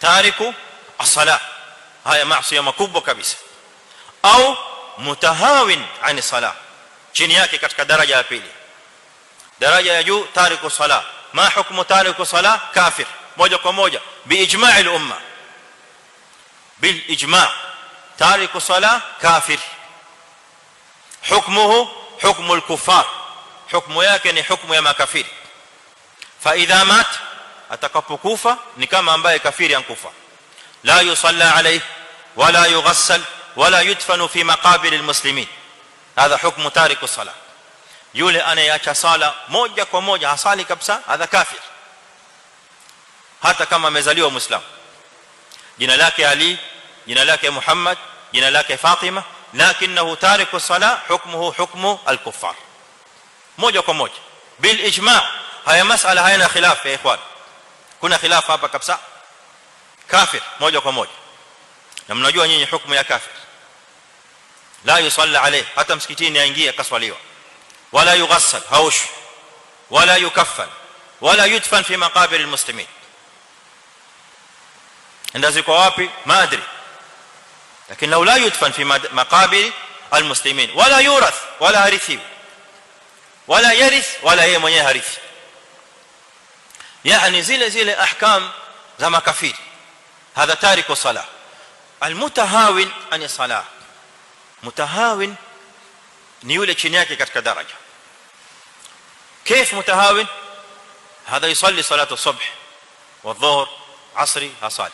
tariku as-salah haya maasi makubwa kabisa au mutahawin ani salah chini yake katika daraja ya pili daraja ya juu tariku salah ma hukmu tariku salah kafir moja kwa moja biijma' al-umma bil ijma' tariku salah kafir hukmuhu hukmu al-kuffar hukmu yake ni hukmu ya makafiri fa idha mat atakapokufa ni kama ambaye kafiri ankufa la yusalla alayhi wala yughassal wala yudfanu fi maqabir almuslimin hadha hukmu tariku salah yule anayeacha sala moja kwa moja hasali kabisa hadha kafir hata kama amezaliwa muislamu jina lake Ali jina lake Muhammad jina lake Fatima lakinahu tariku salah hukmuhu hukmu al-kuffar moja kwa moja bil ijma' haya masala hayana khilaf ya ikhwan kuna khilaf hapa kabisa kafir moja kwa moja na mnajua nyinyi hukumu ya kafir la yusalla alayhi hata msikitini aingie kaswaliwa wala yughassal haush wala yukaffan wala yudfan fi maqabir almuslimin ndaziko wapi maadri lakini law la yudfan fi maqabir almuslimin wala yurath wala harithi wala yarith wala yeye mwenyewe harithi yani zile ahkam za makafiri hadha tariku salah almutahawin ani salah mutahawin ni yule chini yake katika daraja كيف متهاون هذا يصلي صلاه الصبح والظهر عصري هصلي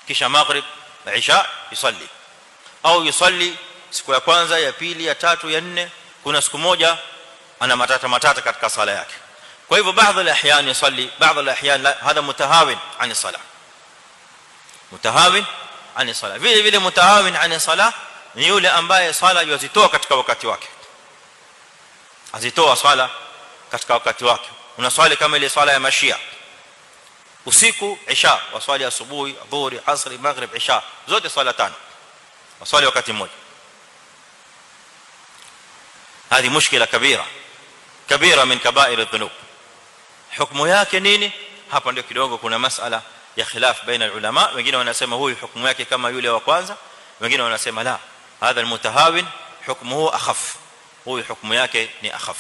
kisha maghrib na isha يصلي au يصلي siku ya kwanza ya pili ya tatu ya nne kuna siku moja ana matata katika sala yake kwa hivyo baadhi al-ahyan yusalli baadhi al-ahyan hadha mutahawin ani salah mutahawin ani salah vile vile mutahawin ani salah ni yule ambaye sala yuzitoa katika wakati wake azitoa swala katika wakati wake unaswali kama ile swala ya mashia usiku isha waswali asubuhi dhuhuri asri maghrib isha zote swala tano waswali wakati mmoja hadi mushkila kabira min kaba'ir adh-dhunub hukumu yake nini hapa ndio kidogo kuna masala ya khilaf baina ulama wengine wanasema huyu hukumu yake kama yule wa kwanza wengine wanasema la hadha al-mutahawin hukmuhu akhaf huyu hukumu yake ni akhaf